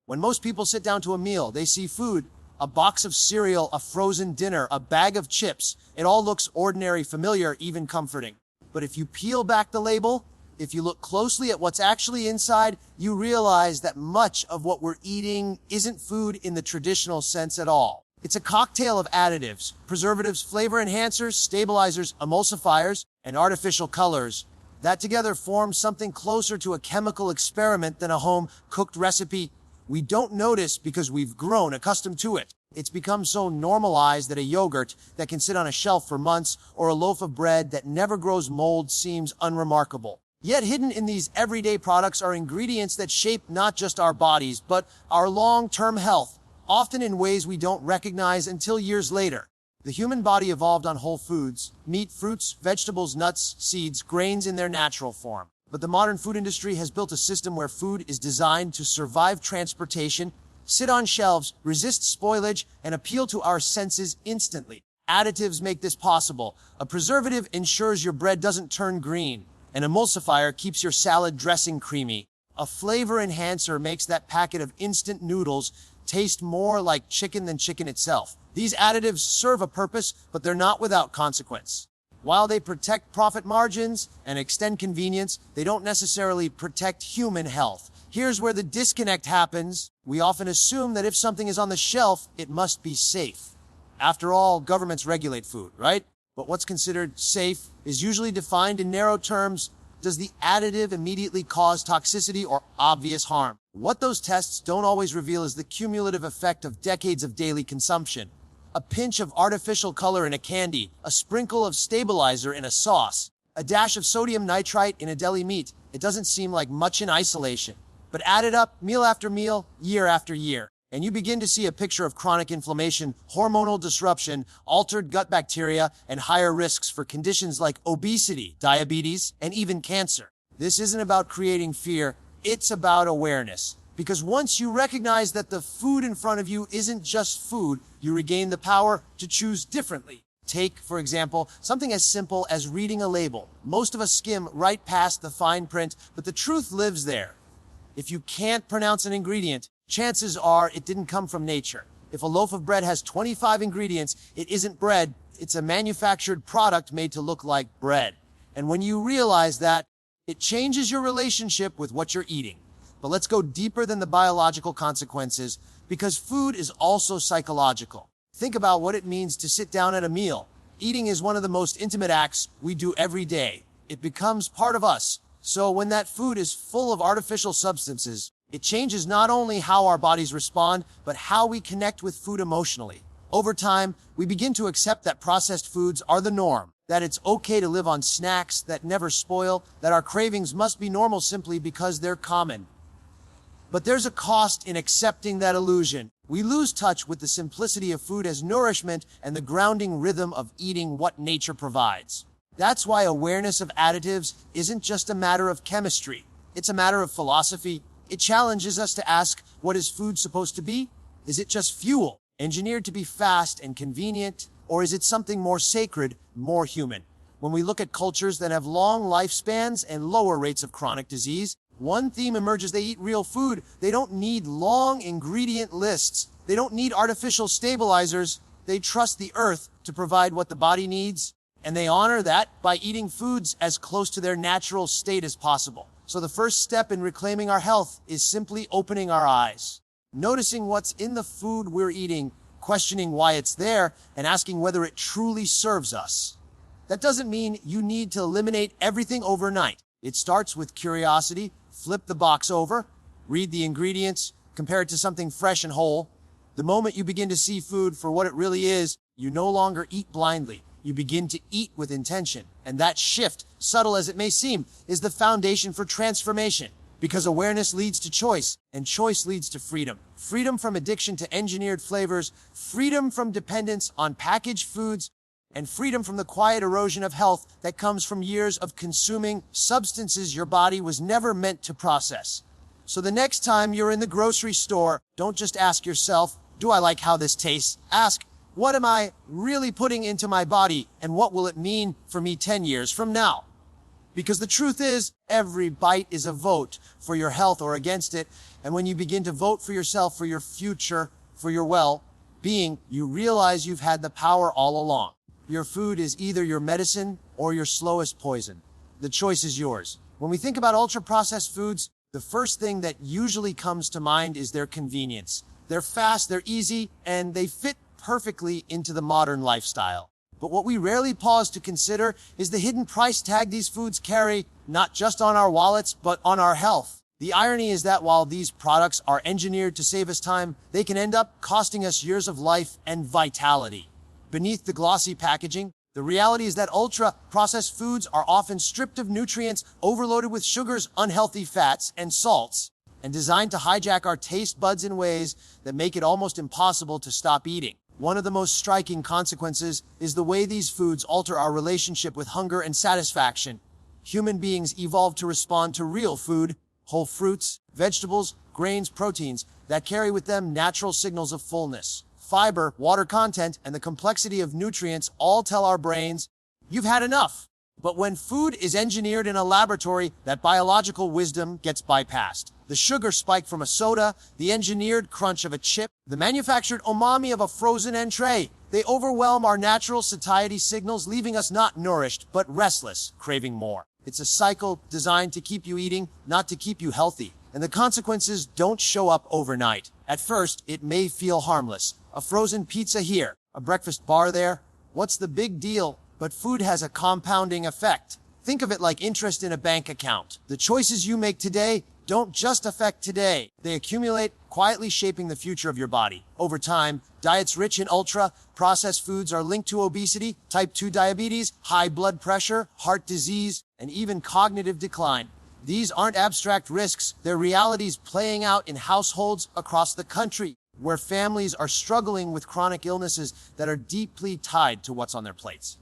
When most people sit down to a meal, they see food, a box of cereal, a frozen dinner, a bag of chips. It all looks ordinary, familiar, even comforting. But if you peel back the label, if you look closely at what's actually inside, you realize that much of what we're eating isn't food in the traditional sense at all. It's a cocktail of additives, preservatives, flavor enhancers, stabilizers, emulsifiers, and artificial colors that together form something closer to a chemical experiment than a home-cooked recipe. We don't notice because we've grown accustomed to it. It's become so normalized that a yogurt that can sit on a shelf for months or a loaf of bread that never grows mold seems unremarkable. Yet hidden in these everyday products are ingredients that shape not just our bodies, but our long-term health, often in ways we don't recognize until years later. The human body evolved on whole foods, meat, fruits, vegetables, nuts, seeds, grains in their natural form. But the modern food industry has built a system where food is designed to survive transportation, sit on shelves, resist spoilage, and appeal to our senses instantly. Additives make this possible. A preservative ensures your bread doesn't turn green. An emulsifier keeps your salad dressing creamy. A flavor enhancer makes that packet of instant noodles taste more like chicken than chicken itself. These additives serve a purpose, but they're not without consequence. While they protect profit margins and extend convenience, they don't necessarily protect human health. Here's where the disconnect happens. We often assume that if something is on the shelf, it must be safe. After all, governments regulate food, right? But what's considered safe is usually defined in narrow terms. Does the additive immediately cause toxicity or obvious harm? What those tests don't always reveal is the cumulative effect of decades of daily consumption. A pinch of artificial color in a candy, a sprinkle of stabilizer in a sauce, a dash of sodium nitrite in a deli meat. It doesn't seem like much in isolation, but add it up meal after meal, year after year, and you begin to see a picture of chronic inflammation, hormonal disruption, altered gut bacteria, and higher risks for conditions like obesity, diabetes, and even cancer. This isn't about creating fear, it's about awareness. Because once you recognize that the food in front of you isn't just food, you regain the power to choose differently. Take, for example, something as simple as reading a label. Most of us skim right past the fine print, but the truth lives there. If you can't pronounce an ingredient, chances are it didn't come from nature. If a loaf of bread has 25 ingredients, it isn't bread, it's a manufactured product made to look like bread. And when you realize that, it changes your relationship with what you're eating. But let's go deeper than the biological consequences, because food is also psychological. Think about what it means to sit down at a meal. Eating is one of the most intimate acts we do every day. It becomes part of us. So when that food is full of artificial substances, it changes not only how our bodies respond, but how we connect with food emotionally. Over time, we begin to accept that processed foods are the norm, that it's okay to live on snacks that never spoil, that our cravings must be normal simply because they're common. But there's a cost in accepting that illusion. We lose touch with the simplicity of food as nourishment and the grounding rhythm of eating what nature provides. That's why awareness of additives isn't just a matter of chemistry. It's a matter of philosophy. It challenges us to ask, what is food supposed to be? Is it just fuel, engineered to be fast and convenient? Or is it something more sacred, more human? When we look at cultures that have long lifespans and lower rates of chronic disease, one theme emerges: they eat real food. They don't need long ingredient lists. They don't need artificial stabilizers. They trust the earth to provide what the body needs. And they honor that by eating foods as close to their natural state as possible. So the first step in reclaiming our health is simply opening our eyes, noticing what's in the food we're eating, questioning why it's there, and asking whether it truly serves us. That doesn't mean you need to eliminate everything overnight. It starts with curiosity. Flip the box over, read the ingredients, compare it to something fresh and whole. The moment you begin to see food for what it really is, you no longer eat blindly. You begin to eat with intention. And that shift, subtle as it may seem, is the foundation for transformation. Because awareness leads to choice, and choice leads to freedom. Freedom from addiction to engineered flavors, freedom from dependence on packaged foods, and freedom from the quiet erosion of health that comes from years of consuming substances your body was never meant to process. So the next time you're in the grocery store, don't just ask yourself, do I like how this tastes? Ask, what am I really putting into my body, and what will it mean for me 10 years from now? Because the truth is, every bite is a vote for your health or against it. And when you begin to vote for yourself, for your future, for your well-being, you realize you've had the power all along. Your food is either your medicine or your slowest poison. The choice is yours. When we think about ultra-processed foods, the first thing that usually comes to mind is their convenience. They're fast, they're easy, and they fit perfectly into the modern lifestyle. But what we rarely pause to consider is the hidden price tag these foods carry, not just on our wallets, but on our health. The irony is that while these products are engineered to save us time, they can end up costing us years of life and vitality. Beneath the glossy packaging, the reality is that ultra-processed foods are often stripped of nutrients, overloaded with sugars, unhealthy fats, and salts, and designed to hijack our taste buds in ways that make it almost impossible to stop eating. One of the most striking consequences is the way these foods alter our relationship with hunger and satisfaction. Human beings evolved to respond to real food, whole fruits, vegetables, grains, proteins, that carry with them natural signals of fullness. Fiber, water content, and the complexity of nutrients all tell our brains, you've had enough. But when food is engineered in a laboratory, that biological wisdom gets bypassed. The sugar spike from a soda, the engineered crunch of a chip, the manufactured umami of a frozen entree. They overwhelm our natural satiety signals, leaving us not nourished, but restless, craving more. It's a cycle designed to keep you eating, not to keep you healthy. And the consequences don't show up overnight. At first, it may feel harmless. A frozen pizza here, a breakfast bar there. What's the big deal? But food has a compounding effect. Think of it like interest in a bank account. The choices you make today don't just affect today. They accumulate, quietly shaping the future of your body. Over time, diets rich in ultra-processed foods are linked to obesity, type 2 diabetes, high blood pressure, heart disease, and even cognitive decline. These aren't abstract risks, they're realities playing out in households across the country, where families are struggling with chronic illnesses that are deeply tied to what's on their plates.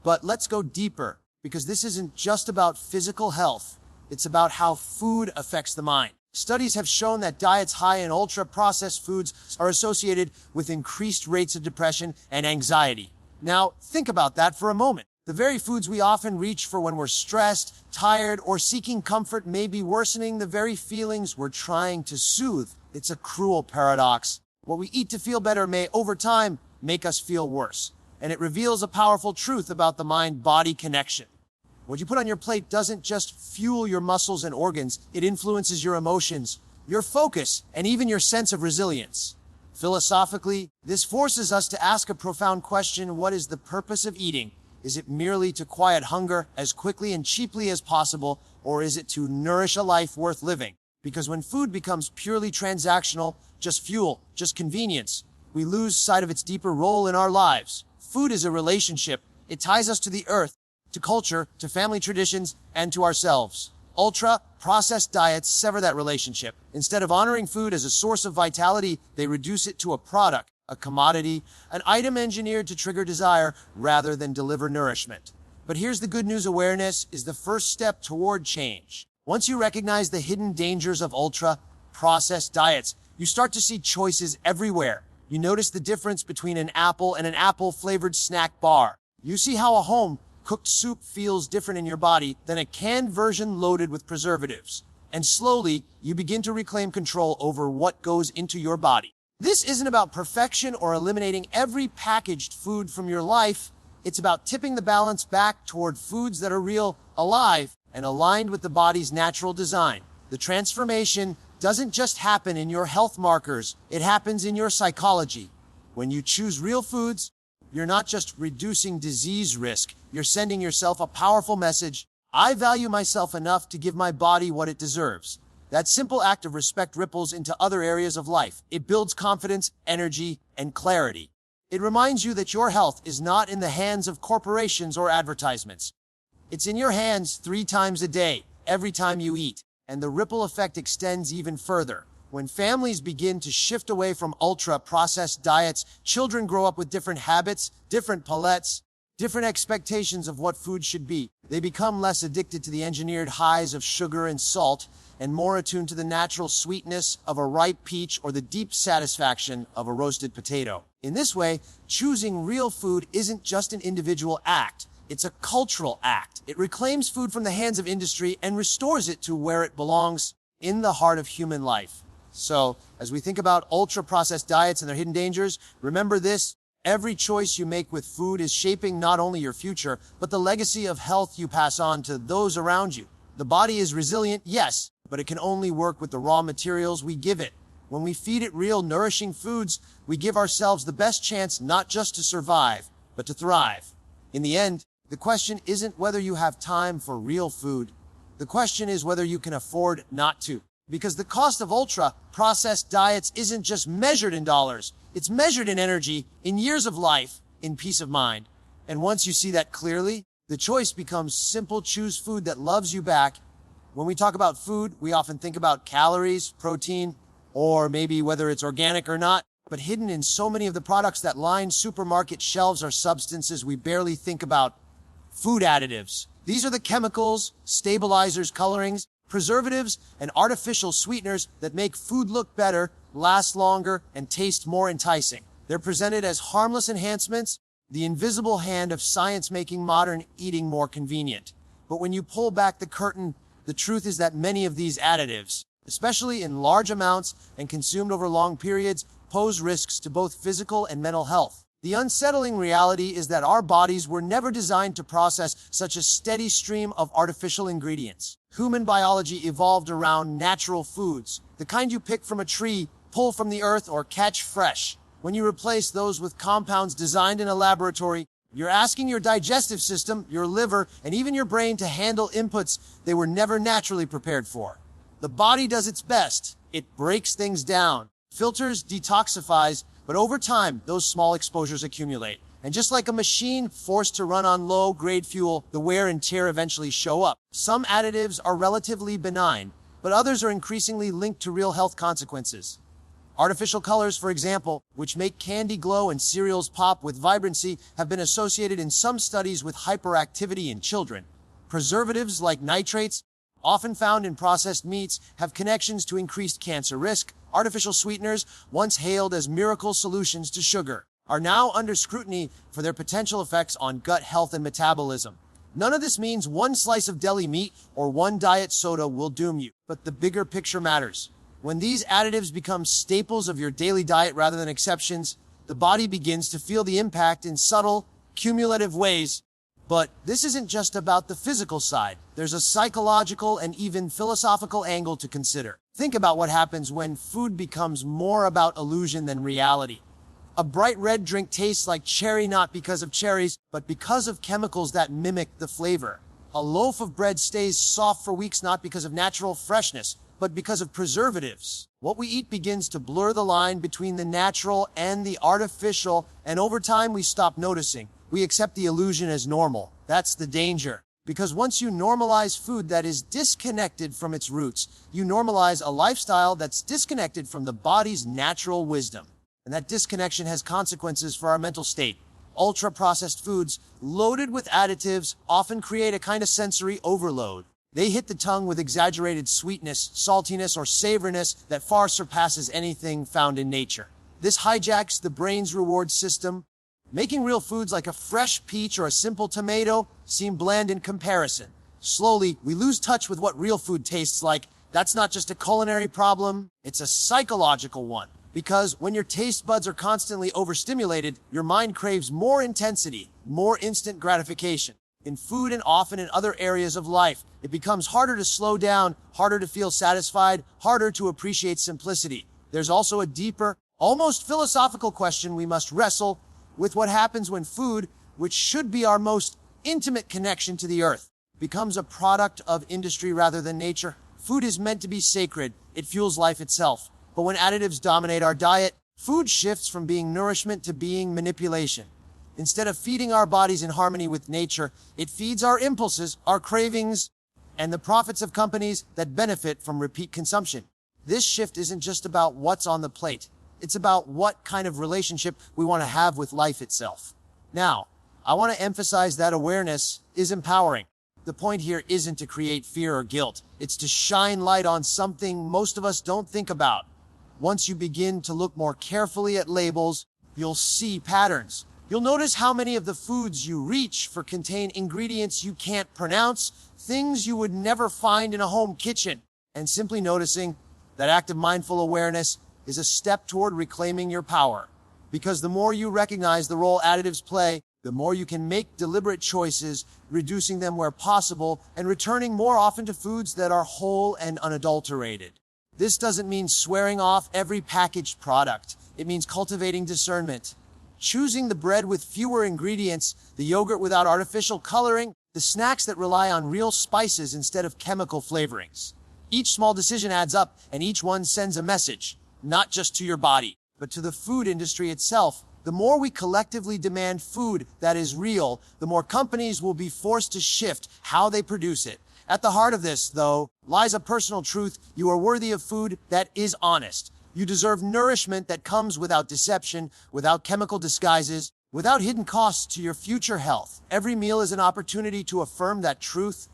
But let's go deeper, because this isn't just about physical health. It's about how food affects the mind. Studies have shown that diets high in ultra-processed foods are associated with increased rates of depression and anxiety. Now, think about that for a moment. The very foods we often reach for when we're stressed, tired, or seeking comfort may be worsening the very feelings we're trying to soothe. It's a cruel paradox. What we eat to feel better may, over time, make us feel worse. And it reveals a powerful truth about the mind-body connection. What you put on your plate doesn't just fuel your muscles and organs, it influences your emotions, your focus, and even your sense of resilience. Philosophically, this forces us to ask a profound question: what is the purpose of eating? Is it merely to quiet hunger as quickly and cheaply as possible, or is it to nourish a life worth living? Because when food becomes purely transactional, just fuel, just convenience, we lose sight of its deeper role in our lives. Food is a relationship. It ties us to the earth, to culture, to family traditions, and to ourselves. Ultra-processed diets sever that relationship. Instead of honoring food as a source of vitality, they reduce it to a product, a commodity, an item engineered to trigger desire rather than deliver nourishment. But here's the good news: awareness is the first step toward change. Once you recognize the hidden dangers of ultra-processed diets, you start to see choices everywhere. You notice the difference between an apple and an apple-flavored snack bar. You see how a home-cooked soup feels different in your body than a canned version loaded with preservatives. And slowly, you begin to reclaim control over what goes into your body. This isn't about perfection or eliminating every packaged food from your life. It's about tipping the balance back toward foods that are real, alive, and aligned with the body's natural design. The transformation doesn't just happen in your health markers, it happens in your psychology. When you choose real foods, you're not just reducing disease risk, you're sending yourself a powerful message: I value myself enough to give my body what it deserves. That simple act of respect ripples into other areas of life. It builds confidence, energy, and clarity. It reminds you that your health is not in the hands of corporations or advertisements. It's in your hands 3 times a day, every time you eat. And the ripple effect extends even further. When families begin to shift away from ultra-processed diets, children grow up with different habits, different palettes, different expectations of what food should be. They become less addicted to the engineered highs of sugar and salt, and more attuned to the natural sweetness of a ripe peach or the deep satisfaction of a roasted potato. In this way, choosing real food isn't just an individual act. It's a cultural act. It reclaims food from the hands of industry and restores it to where it belongs, in the heart of human life. So, as we think about ultra-processed diets and their hidden dangers, remember this: every choice you make with food is shaping not only your future, but the legacy of health you pass on to those around you. The body is resilient, yes, but it can only work with the raw materials we give it. When we feed it real, nourishing foods, we give ourselves the best chance not just to survive, but to thrive. In the end, the question isn't whether you have time for real food. The question is whether you can afford not to. Because the cost of ultra-processed diets isn't just measured in dollars. It's measured in energy, in years of life, in peace of mind. And once you see that clearly, the choice becomes simple: choose food that loves you back. When we talk about food, we often think about calories, protein, or maybe whether it's organic or not. But hidden in so many of the products that line supermarket shelves are substances we barely think about: food additives. These are the chemicals, stabilizers, colorings, preservatives, and artificial sweeteners that make food look better, last longer, and taste more enticing. They're presented as harmless enhancements, the invisible hand of science making modern eating more convenient. But when you pull back the curtain, the truth is that many of these additives, especially in large amounts and consumed over long periods, pose risks to both physical and mental health. The unsettling reality is that our bodies were never designed to process such a steady stream of artificial ingredients. Human biology evolved around natural foods, the kind you pick from a tree, pull from the earth, or catch fresh. When you replace those with compounds designed in a laboratory, you're asking your digestive system, your liver, and even your brain to handle inputs they were never naturally prepared for. The body does its best. It breaks things down, filters, detoxifies, but over time, those small exposures accumulate. And just like a machine forced to run on low-grade fuel, the wear and tear eventually show up. Some additives are relatively benign, but others are increasingly linked to real health consequences. Artificial colors, for example, which make candy glow and cereals pop with vibrancy, have been associated in some studies with hyperactivity in children. Preservatives like nitrates, often found in processed meats, have connections to increased cancer risk. Artificial sweeteners, once hailed as miracle solutions to sugar, are now under scrutiny for their potential effects on gut health and metabolism. None of this means one slice of deli meat or one diet soda will doom you, but the bigger picture matters. When these additives become staples of your daily diet rather than exceptions, the body begins to feel the impact in subtle, cumulative ways. But this isn't just about the physical side. There's a psychological and even philosophical angle to consider. Think about what happens when food becomes more about illusion than reality. A bright red drink tastes like cherry not because of cherries, but because of chemicals that mimic the flavor. A loaf of bread stays soft for weeks not because of natural freshness, but because of preservatives. What we eat begins to blur the line between the natural and the artificial, and over time we stop noticing. We accept the illusion as normal. That's the danger. Because once you normalize food that is disconnected from its roots, you normalize a lifestyle that's disconnected from the body's natural wisdom. And that disconnection has consequences for our mental state. Ultra-processed foods, loaded with additives, often create a kind of sensory overload. They hit the tongue with exaggerated sweetness, saltiness, or savoriness that far surpasses anything found in nature. This hijacks the brain's reward system, making real foods like a fresh peach or a simple tomato seem bland in comparison. Slowly, we lose touch with what real food tastes like. That's not just a culinary problem, it's a psychological one. Because when your taste buds are constantly overstimulated, your mind craves more intensity, more instant gratification. In food and often in other areas of life, it becomes harder to slow down, harder to feel satisfied, harder to appreciate simplicity. There's also a deeper, almost philosophical question we must wrestle with: what happens when food, which should be our most intimate connection to the earth, becomes a product of industry rather than nature? Food is meant to be sacred. It fuels life itself. But when additives dominate our diet, food shifts from being nourishment to being manipulation. Instead of feeding our bodies in harmony with nature, it feeds our impulses, our cravings, and the profits of companies that benefit from repeat consumption. This shift isn't just about what's on the plate. It's about what kind of relationship we want to have with life itself. Now, I want to emphasize that awareness is empowering. The point here isn't to create fear or guilt. It's to shine light on something most of us don't think about. Once you begin to look more carefully at labels, you'll see patterns. You'll notice how many of the foods you reach for contain ingredients you can't pronounce, things you would never find in a home kitchen. And simply noticing that active mindful awareness is a step toward reclaiming your power. Because the more you recognize the role additives play, the more you can make deliberate choices, reducing them where possible, and returning more often to foods that are whole and unadulterated. This doesn't mean swearing off every packaged product. It means cultivating discernment. Choosing the bread with fewer ingredients, the yogurt without artificial coloring, the snacks that rely on real spices instead of chemical flavorings. Each small decision adds up, and each one sends a message, not just to your body, but to the food industry itself. The more we collectively demand food that is real, the more companies will be forced to shift how they produce it. At the heart of this, though, lies a personal truth. You are worthy of food that is honest. You deserve nourishment that comes without deception, without chemical disguises, without hidden costs to your future health. Every meal is an opportunity to affirm that truth.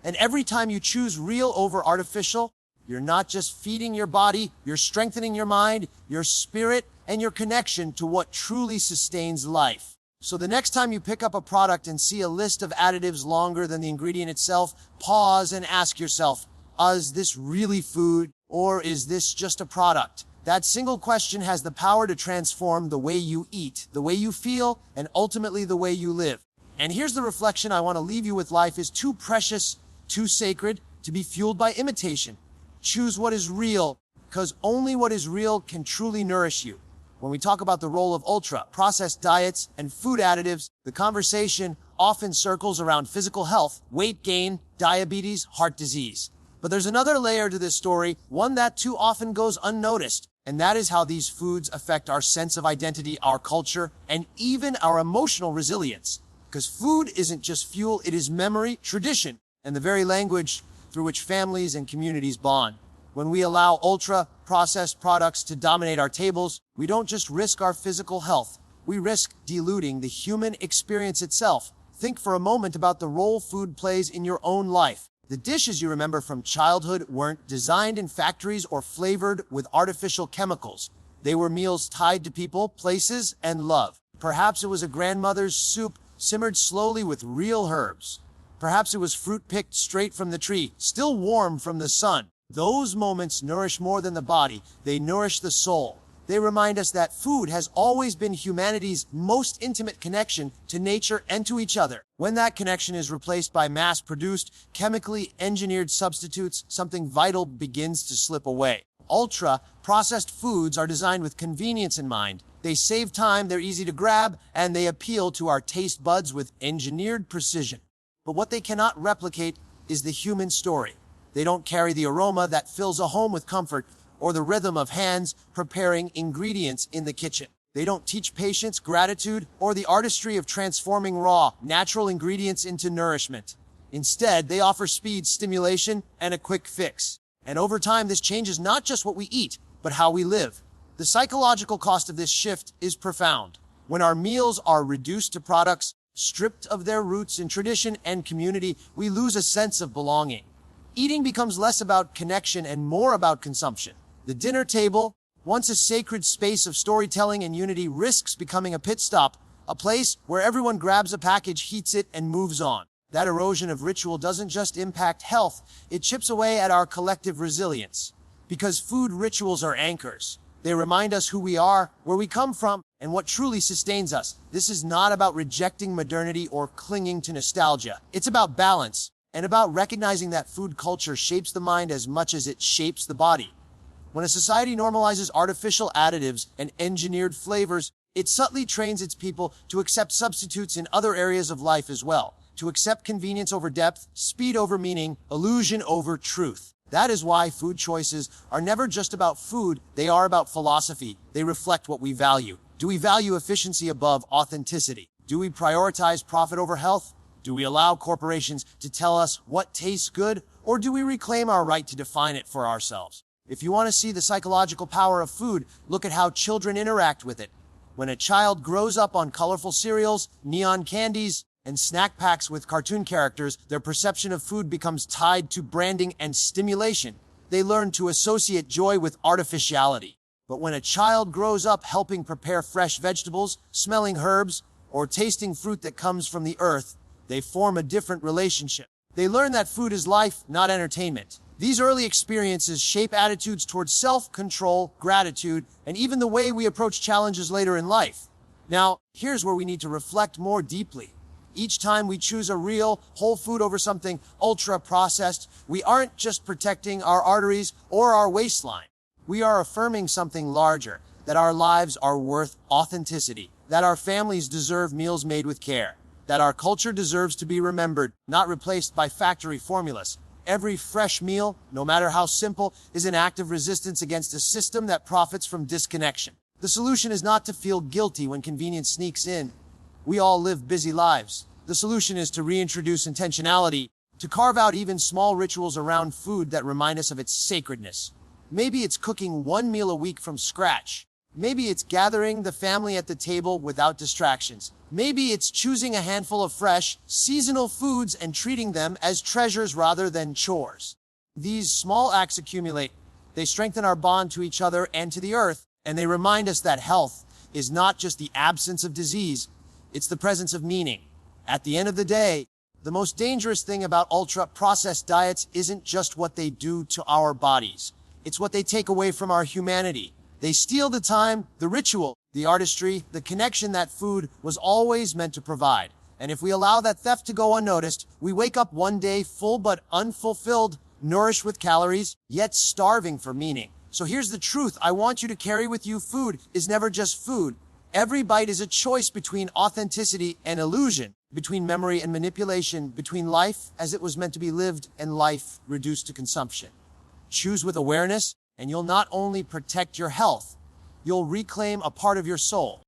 And every time you choose real over artificial, you're not just feeding your body, you're strengthening your mind, your spirit, and your connection to what truly sustains life. So the next time you pick up a product and see a list of additives longer than the ingredient itself, pause and ask yourself, is this really food, or is this just a product? That single question has the power to transform the way you eat, the way you feel, and ultimately the way you live. And here's the reflection I want to leave you with. Life is too precious, too sacred to be fueled by imitation. Choose what is real, because only what is real can truly nourish you. When we talk about the role of ultra-processed diets and food additives, the conversation often circles around physical health, weight gain, diabetes, heart disease. But there's another layer to this story, one that too often goes unnoticed, and that is how these foods affect our sense of identity, our culture, and even our emotional resilience. Because food isn't just fuel, it is memory, tradition, and the very language through which families and communities bond. When we allow ultra-processed products to dominate our tables, we don't just risk our physical health, we risk diluting the human experience itself. Think for a moment about the role food plays in your own life. The dishes you remember from childhood weren't designed in factories or flavored with artificial chemicals. They were meals tied to people, places, and love. Perhaps it was a grandmother's soup simmered slowly with real herbs. Perhaps it was fruit picked straight from the tree, still warm from the sun. Those moments nourish more than the body. They nourish the soul. They remind us that food has always been humanity's most intimate connection to nature and to each other. When that connection is replaced by mass-produced, chemically engineered substitutes, something vital begins to slip away. Ultra-processed foods are designed with convenience in mind. They save time, they're easy to grab, and they appeal to our taste buds with engineered precision. But what they cannot replicate is the human story. They don't carry the aroma that fills a home with comfort, or the rhythm of hands preparing ingredients in the kitchen. They don't teach patience, gratitude, or the artistry of transforming raw, natural ingredients into nourishment. Instead, they offer speed, stimulation, and a quick fix. And over time, this changes not just what we eat, but how we live. The psychological cost of this shift is profound. When our meals are reduced to products stripped of their roots in tradition and community, we lose a sense of belonging. Eating becomes less about connection and more about consumption. The dinner table, once a sacred space of storytelling and unity, risks becoming a pit stop, a place where everyone grabs a package, heats it, and moves on. That erosion of ritual doesn't just impact health, it chips away at our collective resilience. Because food rituals are anchors. They remind us who we are, where we come from, and what truly sustains us. This is not about rejecting modernity or clinging to nostalgia. It's about balance, and about recognizing that food culture shapes the mind as much as it shapes the body. When a society normalizes artificial additives and engineered flavors, it subtly trains its people to accept substitutes in other areas of life as well, to accept convenience over depth, speed over meaning, illusion over truth. That is why food choices are never just about food, they are about philosophy. They reflect what we value. Do we value efficiency above authenticity? Do we prioritize profit over health? Do we allow corporations to tell us what tastes good, or do we reclaim our right to define it for ourselves? If you want to see the psychological power of food, look at how children interact with it. When a child grows up on colorful cereals, neon candies, and snack packs with cartoon characters, their perception of food becomes tied to branding and stimulation. They learn to associate joy with artificiality. But when a child grows up helping prepare fresh vegetables, smelling herbs, or tasting fruit that comes from the earth, they form a different relationship. They learn that food is life, not entertainment. These early experiences shape attitudes towards self-control, gratitude, and even the way we approach challenges later in life. Now, here's where we need to reflect more deeply. Each time we choose a real, whole food over something ultra-processed, we aren't just protecting our arteries or our waistline. We are affirming something larger, that our lives are worth authenticity, that our families deserve meals made with care, that our culture deserves to be remembered, not replaced by factory formulas. Every fresh meal, no matter how simple, is an act of resistance against a system that profits from disconnection. The solution is not to feel guilty when convenience sneaks in. We all live busy lives. The solution is to reintroduce intentionality, to carve out even small rituals around food that remind us of its sacredness. Maybe it's cooking one meal a week from scratch. Maybe it's gathering the family at the table without distractions. Maybe it's choosing a handful of fresh, seasonal foods and treating them as treasures rather than chores. These small acts accumulate. They strengthen our bond to each other and to the earth, and they remind us that health is not just the absence of disease, it's the presence of meaning. At the end of the day, the most dangerous thing about ultra-processed diets isn't just what they do to our bodies. It's what they take away from our humanity. They steal the time, the ritual, the artistry, the connection that food was always meant to provide. And if we allow that theft to go unnoticed, we wake up one day full but unfulfilled, nourished with calories, yet starving for meaning. So here's the truth I want you to carry with you. Food is never just food. Every bite is a choice between authenticity and illusion, between memory and manipulation, between life as it was meant to be lived and life reduced to consumption. Choose with awareness, and you'll not only protect your health, you'll reclaim a part of your soul.